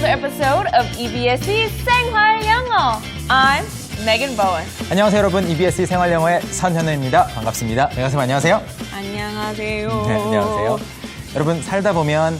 episode of EBS의 생활 영어. I'm Megan Bowen. 안녕하세요 여러분, EBS 생활영어의 선현우입니다. 반갑습니다. 선생님 안녕하세요. 안녕하세요. 네, 안녕하세요. 여러분, 살다 보면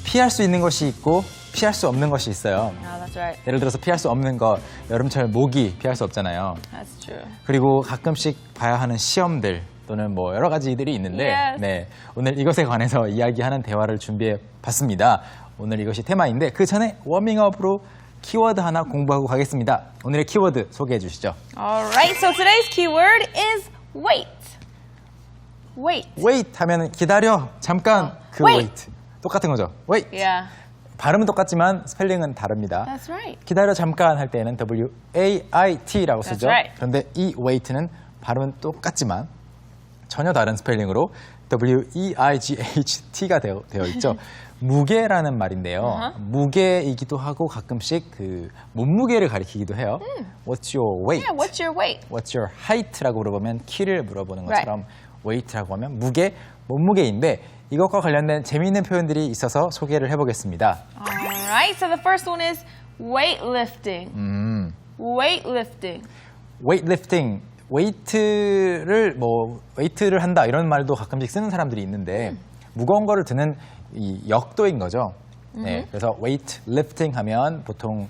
피할 수 있는 것이 있고 피할 수 없는 것이 있어요. That's right. 예를 들어서 피할 수 없는 거, 여름철 모기 피할 수 없잖아요. That's true. 그리고 가끔씩 봐야 하는 시험들 또는 뭐 여러 가지들이 있는데 Yes. 네, 오늘 이것에 관해서 이야기하는 대화를 준비해 봤습니다. 오늘 이것이 테마인데 그 전에 워밍업으로 키워드 하나 공부하고 가겠습니다. 오늘의 키워드 소개해 주시죠. Alright, so today's keyword is wait. Wait. wait 하면 기다려, 잠깐. 그 wait. wait. 똑같은 거죠. wait. Yeah, 발음은 똑같지만 스펠링은 다릅니다. that's right. 기다려 잠깐 할 때는 W-A-I-T라고 쓰죠. That's right. 그런데 이 wait는 발음은 똑같지만 전혀 다른 스펠링으로 W-E-I-G-H-T가 되어 있죠. 무게라는 말인데요. 무게이기도 하고 가끔씩 그 몸무게를 가리키기도 해요. What's your weight? Yeah, what's your weight? What's your height라고 물어보면 키를 물어보는 것처럼 weight라고 하면 무게, 몸무게인데 이것과 관련된 재미있는 표현들이 있어서 소개를 해보겠습니다. Alright, so the first one is weightlifting. Weightlifting. weightlifting, 웨이트를 한다 이런 말도 가끔씩 쓰는 사람들이 있는데 무거운 거를 드는 이 역도인 거죠. 네, 그래서 weightlifting 하면 보통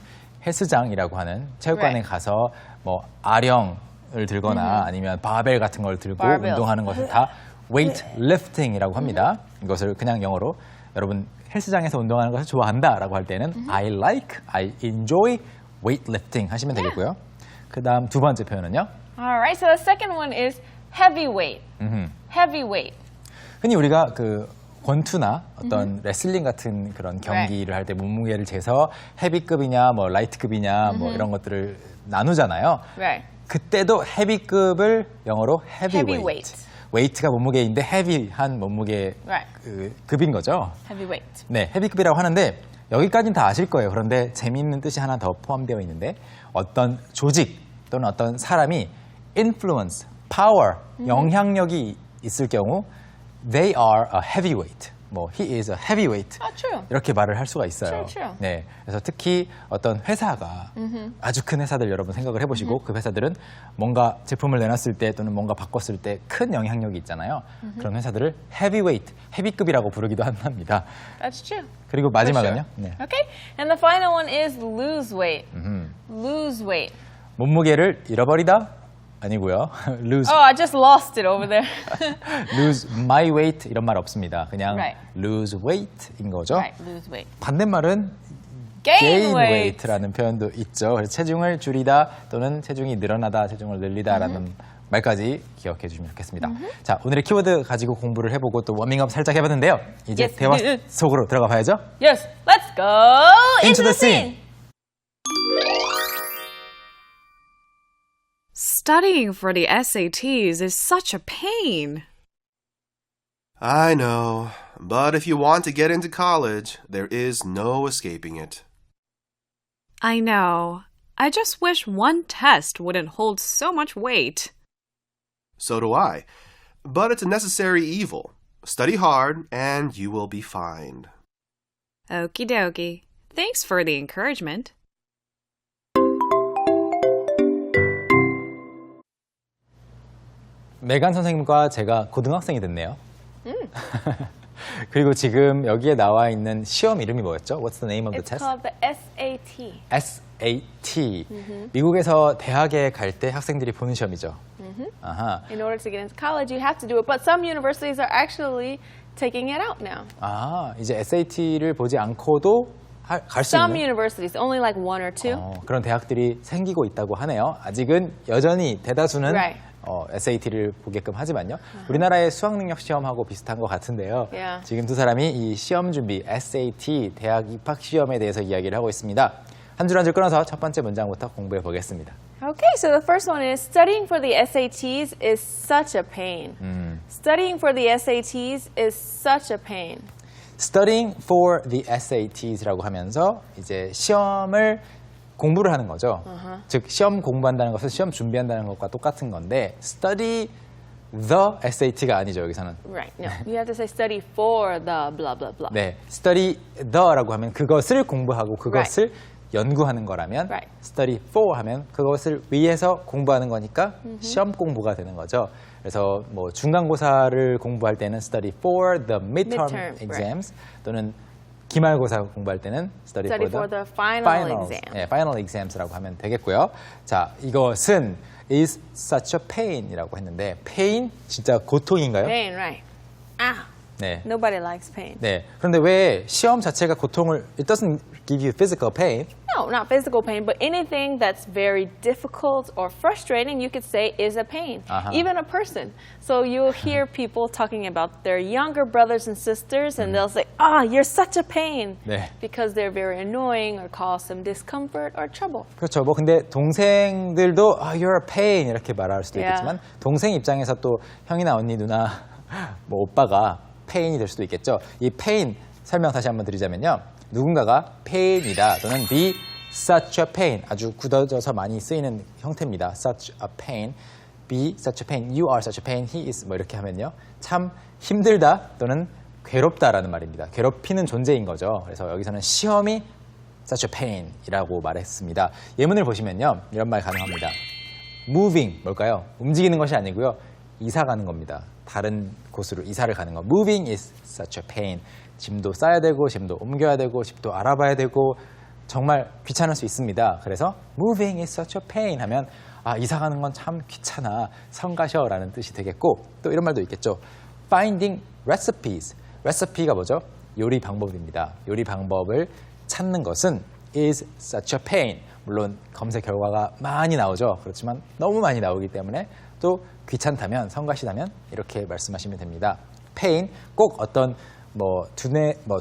헬스장이라고 하는 체육관에 Right. 가서 뭐 아령을 들거나 아니면 바벨 같은 걸 들고 Barbell. 운동하는 것을 다 weightlifting이라고 합니다. 이것을 그냥 영어로 여러분 헬스장에서 운동하는 것을 좋아한다라고 할 때는 I like, I enjoy weightlifting 하시면 되겠고요. 그 다음 두 번째 표현은요. Alright, so the second one is heavyweight. Heavyweight. 흔히 우리가 그 권투나 어떤 레슬링 같은 그런 경기를 할 때 몸무게를 재서 헤비급이냐 뭐 라이트급이냐 뭐 이런 것들을 나누잖아요. Right. 그때도 헤비급을 영어로 heavyweight. Heavyweight. 웨이트가 몸무게인데 헤비한 몸무게 Right. 그 급인 거죠. Heavyweight. 네, 헤비급이라고 하는데 여기까지는 다 아실 거예요. 그런데 재미있는 뜻이 하나 더 포함되어 있는데 어떤 조직 또는 어떤 사람이 influence, power, 영향력이 있을 경우 they are a heavyweight. 뭐 he is a heavyweight. True. 이렇게 말을 할 수가 있어요. True, true. 네, 그래서 특히 어떤 회사가 아주 큰 회사들 여러분 생각을 해보시고 그 회사들은 뭔가 제품을 내놨을 때 또는 뭔가 바꿨을 때 큰 영향력이 있잖아요. 그런 회사들을 heavyweight, 헤비급이라고 부르기도 합니다. That's true. 그리고 마지막은요. 네. Okay, and the final one is lose weight. Lose weight. 몸무게를 잃어버리다 아니고요. lose Oh, I just lost it over there. lose my weight 이런 말 없습니다. 그냥 Right. lose weight인 거죠. Right, lose weight. 반대말은 Gain gain weight. weight라는 표현도 있죠. 그래서 체중을 줄이다 또는 체중이 늘어나다, 체중을 늘리다라는 말까지 기억해 주시면 좋겠습니다. 자, 오늘의 키워드 가지고 공부를 해보고 또 워밍업 살짝 해봤는데요. 이제 Yes, 대화 yes. 속으로 들어가 봐야죠. Yes, let's go into the scene. Studying for the SATs is such a pain. I know, but if you want to get into college, there is no escaping it. I know. I just wish one test wouldn't hold so much weight. So do I. But it's a necessary evil. Study hard, and you will be fine. Okie dokie. Thanks for the encouragement. 메간 선생님과 제가 고등학생이 됐네요. 그리고 지금 여기에 나와 있는 시험 이름이 뭐였죠? What's the name of the It's test? called the SAT. SAT. 미국에서 대학에 갈 때 학생들이 보는 시험이죠. 아하. In order to get into college, you have to do it. But some universities are actually taking it out now. 아, 이제 SAT를 보지 않고도 갈 수 Some 있는 universities, only like one or two. 그런 대학들이 생기고 있다고 하네요. 아직은 여전히 대다수는 Right. SAT를 보게끔 하지만요. 우리나라의 수학능력 시험하고 비슷한 것 같은데요. Yeah. 지금 두 사람이 이 시험 준비, SAT, 대학 입학 시험에 대해서 이야기를 하고 있습니다. 한 줄 한 줄 끊어서 첫 번째 문장부터 공부해 보겠습니다. Okay, so the first one is studying for the SATs is such a pain. Studying for the SATs is such a pain. Studying for the SATs라고 하면서 이제 시험을 공부를 하는 거죠. 즉 시험 공부한다는 것은 시험 준비한다는 것과 똑같은 건데 study the SAT가 아니죠, 여기서는. Right. No. You have to say study for the blah blah blah. 네, study the라고 하면 그것을 공부하고 그것을 연구하는 거라면 Right. study for 하면 그것을 위해서 공부하는 거니까 시험 공부가 되는 거죠. 그래서 뭐 중간고사를 공부할 때는 study for the midterm Midterm, exams 또는 기말고사 공부할 때는 study Study for for the the final finals. exam. 네, final exams라고 하면 되겠고요. 자, 이것은 is such a pain이라고 했는데 pain 진짜 고통인가요? Pain, right? Ah. 네. Nobody likes pain. 네. 그런데 왜 시험 자체가 고통을 it doesn't give you physical pain. No, not physical pain, but anything that's very difficult or frustrating, you could say is a pain. Uh-huh. Even a person. So you'll hear people talking about their younger brothers and sisters, and they'll say, "Ah, you're such a pain," 네. because they're very annoying or cause some discomfort or trouble. 그렇죠. 뭐 근데 동생들도 you're a pain 이렇게 말할 수도 Yeah. 있겠지만 동생 입장에서 또 형이나 언니 누나 뭐 오빠가 pain이 될 수도 있겠죠. 이 pain 설명 다시 한번 드리자면요. 누군가가 pain이다 또는 be such a pain 아주 굳어져서 많이 쓰이는 형태입니다. such a pain, be such a pain, you are such a pain, he is 뭐 이렇게 하면요. 참 힘들다 또는 괴롭다라는 말입니다. 괴롭히는 존재인 거죠. 그래서 여기서는 시험이 such a pain이라고 말했습니다. 예문을 보시면요. 이런 말 가능합니다. moving 뭘까요? 움직이는 것이 아니고요. 이사 가는 겁니다. 다른 곳으로 이사를 가는 거. moving is such a pain. 짐도 싸야 되고 짐도 옮겨야 되고 집도 알아봐야 되고 정말 귀찮을 수 있습니다. 그래서 moving is such a pain 하면 이사 가는 건 참 귀찮아. 성가셔라는 뜻이 되겠고 또 이런 말도 있겠죠. finding recipes. recipe가 뭐죠? 요리 방법입니다. 요리 방법을 찾는 것은 is such a pain. 물론 검색 결과가 많이 나오죠. 그렇지만 너무 많이 나오기 때문에 또 귀찮다면, 성가시다면 이렇게 말씀하시면 됩니다. pain 꼭 어떤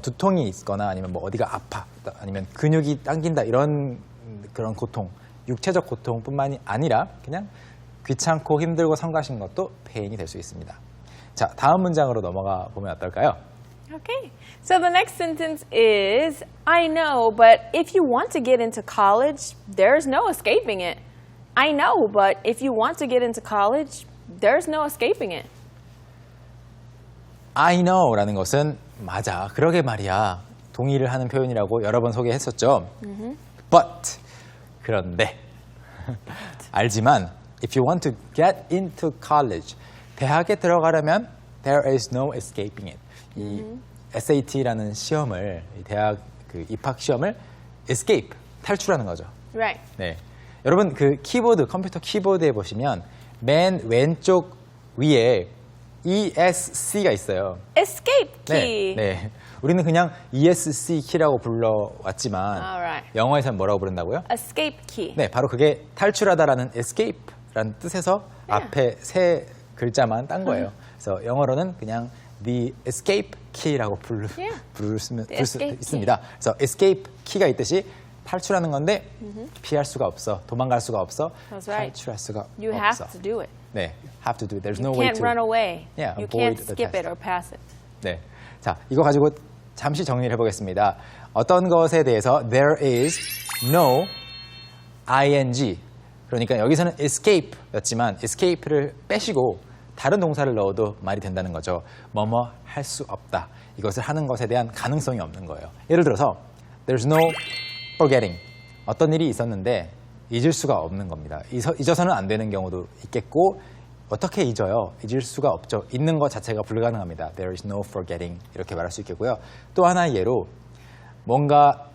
두통이 있거나 아니면 뭐 어디가 아파 아니면 근육이 당긴다 이런 그런 고통, 육체적 고통뿐만이 아니라 그냥 귀찮고 힘들고 성가신 것도 pain이 될 수 있습니다. 자, 다음 문장으로 넘어가 보면 어떨까요? Okay. So the next sentence is, I know, but if you want to get into college, there's no escaping it. I know, but if you want to get into college, there's no escaping it. I know라는 것은 맞아, 그러게 말이야. 동의를 하는 표현이라고 여러 번 소개했었죠. But 그런데 알지만 if you want to get into college 대학에 들어가려면 there is no escaping it. 이 SAT라는 시험을 이 대학 그 입학 시험을 escape 탈출하는 거죠. Right. 네. 여러분 그 키보드 컴퓨터 키보드에 보시면 맨 왼쪽 위에 ESC가 있어요. Escape key. 네, 네. 우리는 그냥 ESC 키라고 불러왔지만 Alright. 영어에서는 뭐라고 부른다고요? Escape key. 네, 바로 그게 탈출하다라는 escape라는 뜻에서 앞에 세 글자만 딴 거예요. 그래서 영어로는 그냥 the escape key라고 부를 수 escape 있습니다. 그래서 escape key가 있듯이 탈출하는 건데 피할 수가 없어, 도망갈 수가 없어, That's right. 탈출할 수가 You 없어. have to do it. 네, have to do it. There's no You way can't to. run away. Yeah, You avoid can't the skip test. it or pass it. 네, 자 이거 가지고 잠시 정리를 해보겠습니다. 어떤 것에 대해서 there is no ing 그러니까 여기서는 escape였지만 escape를 빼시고 다른 동사를 넣어도 말이 된다는 거죠. 뭐뭐 할 수 없다. 이것을 하는 것에 대한 가능성이 없는 거예요. 예를 들어서 there's no forgetting. 어떤 일이 있었는데 잊을 수가 없는 겁니다. 잊어서는 안 되는 경우도 있겠고 어떻게 잊어요? 잊을 수가 없죠. 잊는 것 자체가 불가능합니다. There is no forgetting 이렇게 말할 수 있겠고요. 또 하나의 예로 뭔가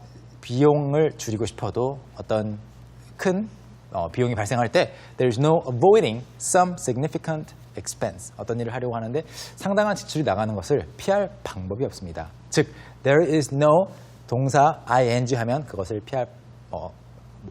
비용을 줄이고 싶어도 어떤 큰 비용이 발생할 때 There is no avoiding some significant expense. 어떤 일을 하려고 하는데 상당한 지출이 나가는 것을 피할 방법이 없습니다. 즉 There is no 동사 ing 하면 그것을 피할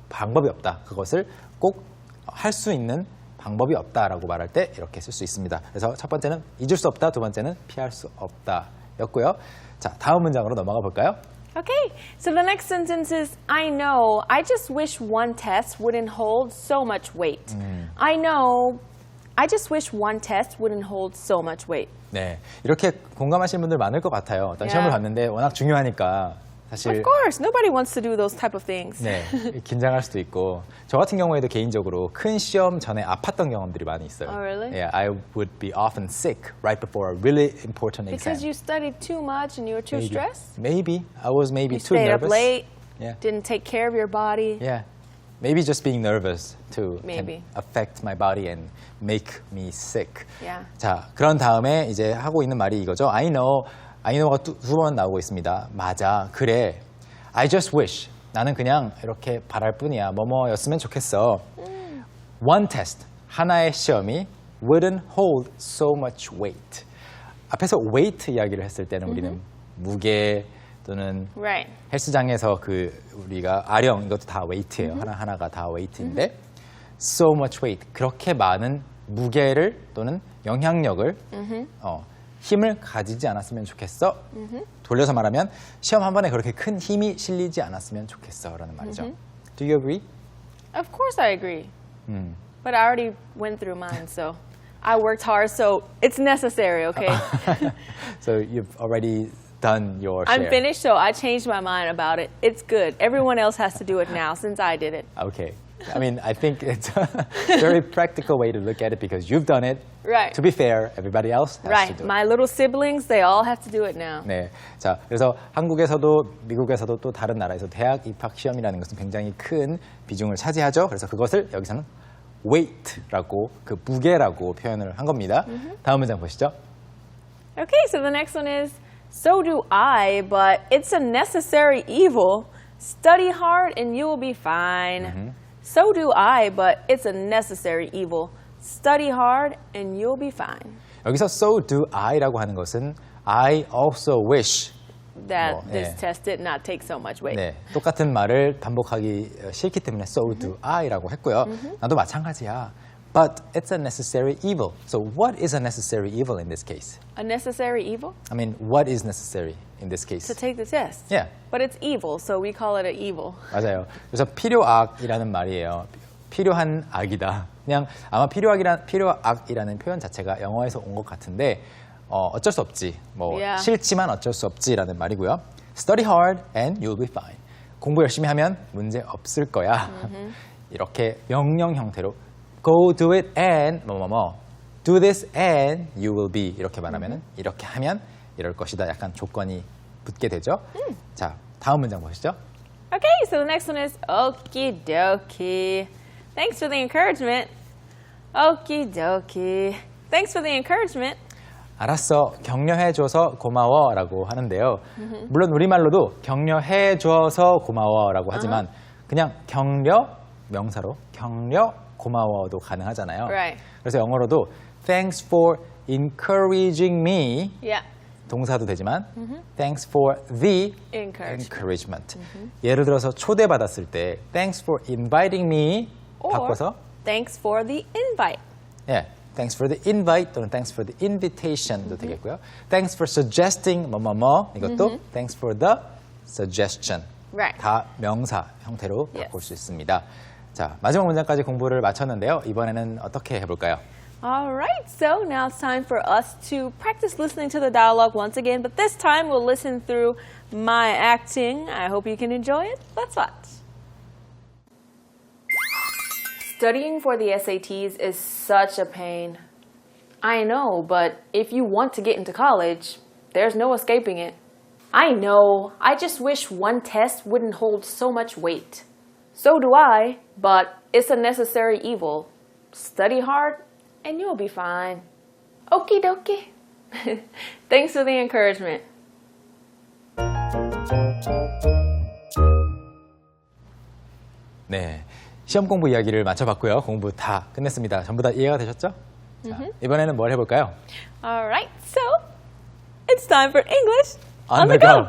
방법이 없다. 그것을 꼭 할 수 있는 방법이 없다라고 말할 때 이렇게 쓸 수 있습니다. 그래서 첫 번째는 잊을 수 없다, 두 번째는 피할 수 없다였고요. 자, 다음 문장으로 넘어가 볼까요? Okay, so the next sentence is, I know, I just wish one test wouldn't hold so much weight. I know, I just wish one test wouldn't hold so much weight. 네, 이렇게 공감하시는 분들 많을 것 같아요. 어떤 Yeah. 시험을 봤는데 워낙 중요하니까 사실 Of course, nobody wants to do those type of things. 네, 긴장할 수도 있고 저 같은 경우에도 개인적으로 큰 시험 전에 아팠던 경험들이 많이 있어요. Oh, really? Yeah, I would be often sick right before a really important Because exam. you studied too much and you were too stressed? Maybe I was maybe You too stayed nervous. up late, Yeah. didn't take care of your body. Yeah. Maybe just being nervous too Maybe. can affect my body and make me sick. Yeah. 자, 그런 다음에 이제 하고 있는 말이 이거죠. I know가 두 번 나오고 있습니다. 맞아, 그래. I just wish. 나는 그냥 이렇게 바랄 뿐이야. 뭐뭐였으면 좋겠어. One test, 하나의 시험이 wouldn't hold so much weight. 앞에서 weight 이야기를 했을 때는 우리는 무게 또는 Right. 헬스장에서 그 우리가 아령 이것도 다 웨이트예요. 하나하나가 다 웨이트인데 so much weight 그렇게 많은 무게를 또는 영향력을 힘을 가지지 않았으면 좋겠어. 돌려서 말하면 시험 한 번에 그렇게 큰 힘이 실리지 않았으면 좋겠어라는 말이죠. Do you agree? Of course I agree. But I already went through mine, so I worked hard, so it's necessary, okay? So you've already done your share. I'm finished, so I changed my mind about it. It's good. Everyone else has to do it now since I did it. Okay. I mean, I think it's a very practical way to look at it because you've done it. Right. To be fair, everybody else has to Right. do it. My little siblings, they all have to do it now. 네. 자, 그래서 한국에서도 미국에서도 또 다른 나라에서 대학 입학 시험이라는 것은 굉장히 큰 비중을 차지하죠. 그래서 그것을 여기서는 weight라고 그 무게라고 표현을 한 겁니다. 다음 문장 보시죠. Okay, so the next one is, so do I, but it's a necessary evil. Study hard and you will be fine. So do I, but it's a necessary evil. Study hard and you'll be fine. 여기서 so do I라고 하는 것은 I also wish. That 뭐, this 예. test did not take so much weight. 네, 똑같은 말을 반복하기 싫기 때문에 so do I라고 했고요. 나도 마찬가지야. But it's a necessary evil. So what is a necessary evil in this case? A necessary evil? I mean, what is necessary in this case? To take the test. Yeah. But it's evil, so we call it an evil. 맞아요. 그래서 필요악이라는 말이에요. 필요한 악이다. 그냥 아마 필요악이라는 표현 자체가 영어에서 온 것 같은데 어쩔 수 없지. 뭐 Yeah. 싫지만 어쩔 수 없지라는 말이고요. Study hard and you'll be fine. 공부 열심히 하면 문제 없을 거야. 이렇게 명령 형태로 go do it and 뭐뭐뭐 do this and you will be 이렇게 말하면은 이렇게 하면 이럴 것이다. 약간 조건이 붙게 되죠. 자, 다음 문장 보시죠. Okay, so the next one is okie dokie. Thanks for the encouragement. Okie dokie. Thanks for the encouragement. 알았어. 격려해줘서 고마워라고 하는데요. 물론 우리말로도 격려해줘서 고마워라고 하지만 그냥 격려, 명사로 격려, 고마워도 가능하잖아요. Right. 그래서 영어로도 thanks for encouraging me Yeah. 동사도 되지만 thanks for the Encouragement. encouragement. 예를 들어서 초대받았을 때 thanks for inviting me Or 바꿔서 thanks for the invite. 예, thanks for the invite 또는 thanks for the invitation도 되겠고요. Thanks for suggesting 뭐뭐뭐 이것도 thanks for the suggestion. Right. 다 명사 형태로 Yes. 바꿀 수 있습니다. 자, 마지막 문장까지 공부를 마쳤는데요. 이번에는 어떻게 해볼까요? All right, so now it's time for us to practice listening to the dialogue once again, but this time we'll listen through my acting. I hope you can enjoy it. Let's watch. Studying for the SATs is such a pain. I know, but if you want to get into college, there's no escaping it. I know, I just wish one test wouldn't hold so much weight. So do I, but it's a necessary evil. Study hard and you'll be fine. Okie dokie. Thanks for the encouragement. 네, 시험 공부 이야기를 마쳐봤고요. 공부 다 끝냈습니다. 전부 다 이해가 되셨죠? 자, 이번에는 뭘 해볼까요? All right, so it's time for English On the go.